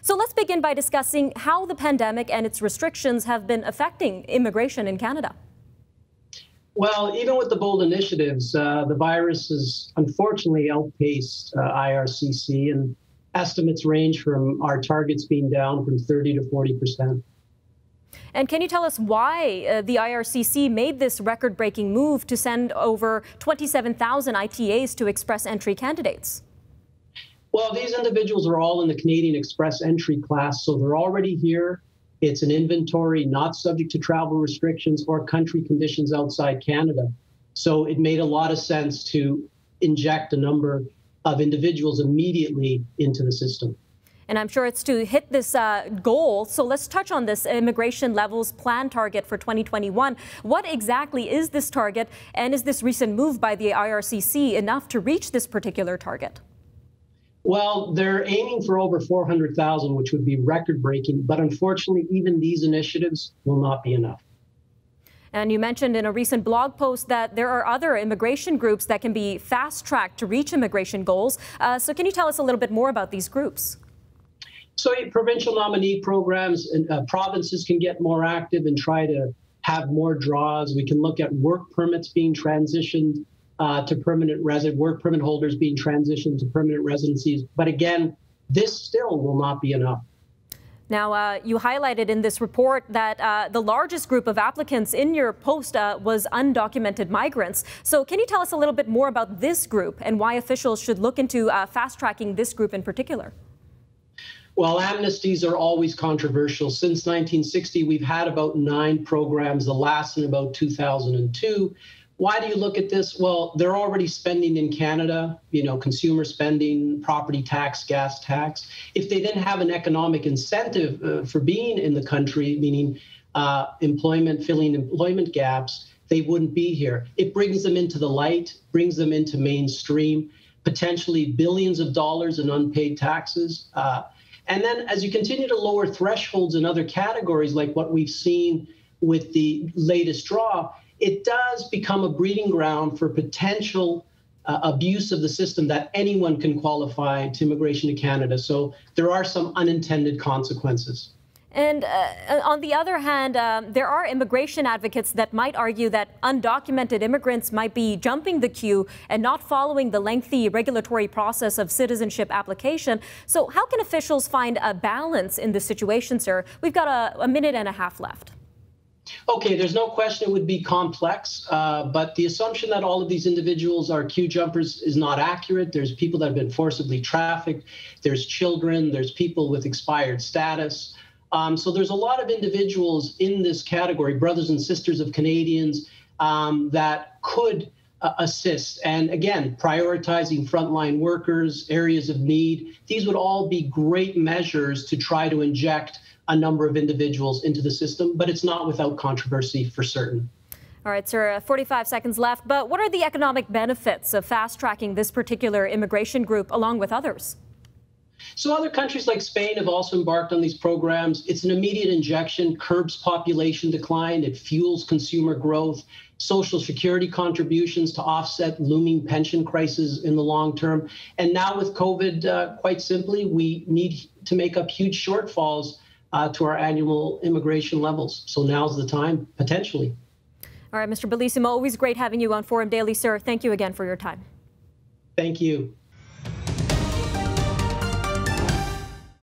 So let's begin by discussing how the pandemic and its restrictions have been affecting immigration in Canada. Well, even with the bold initiatives, the virus has unfortunately outpaced IRCC, and estimates range from our targets being down from 30 to 40%. And can you tell us why the IRCC made this record-breaking move to send over 27,000 ITAs to express entry candidates? Well, these individuals are all in the Canadian Express entry class, so they're already here. It's an inventory not subject to travel restrictions or country conditions outside Canada. So it made a lot of sense to inject a number of individuals immediately into the system. And I'm sure it's to hit this goal. So let's touch on this immigration levels plan target for 2021. What exactly is this target, and is this recent move by the IRCC enough to reach this particular target? Well, they're aiming for over 400,000, which would be record-breaking. But unfortunately, even these initiatives will not be enough. And you mentioned in a recent blog post that there are other immigration groups that can be fast-tracked to reach immigration goals. So can you tell us a little bit more about these groups? So provincial nominee programs, and provinces can get more active and try to have more draws. We can look at work permits being transitioned to permanent work permit holders being transitioned to permanent residencies. But again, this still will not be enough. Now, you highlighted in this report that the largest group of applicants in your post was undocumented migrants. So can you tell us a little bit more about this group and why officials should look into fast-tracking this group in particular? Well, amnesties are always controversial. Since 1960, we've had about 9 programs, the last in about 2002. Why do you look at this? Well, they're already spending in Canada, consumer spending, property tax, gas tax. If they didn't have an economic incentive for being in the country, meaning filling employment gaps, they wouldn't be here. It brings them into the light, brings them into mainstream, potentially billions of dollars in unpaid taxes. And then as you continue to lower thresholds in other categories, like what we've seen with the latest draw, it does become a breeding ground for potential abuse of the system that anyone can qualify to immigration to Canada. So there are some unintended consequences. And on the other hand, there are immigration advocates that might argue that undocumented immigrants might be jumping the queue and not following the lengthy regulatory process of citizenship application. So how can officials find a balance in this situation, sir? We've got a minute and a half left. Okay, there's no question it would be complex, but the assumption that all of these individuals are queue jumpers is not accurate. There's people that have been forcibly trafficked. There's children. There's people with expired status. So there's a lot of individuals in this category, brothers and sisters of Canadians, that could assist. And again, prioritizing frontline workers, areas of need. These would all be great measures to try to inject a number of individuals into the system, but it's not without controversy for certain. All right, sir, 45 seconds left. But what are the economic benefits of fast-tracking this particular immigration group along with others? So other countries like Spain have also embarked on these programs. It's an immediate injection, curbs population decline, it fuels consumer growth, social security contributions to offset looming pension crisis in the long term. And now with COVID, quite simply, we need to make up huge shortfalls to our annual immigration levels. So now's the time, potentially. All right, Mr. Bellissimo, always great having you on Forum Daily, sir. Thank you again for your time. Thank you.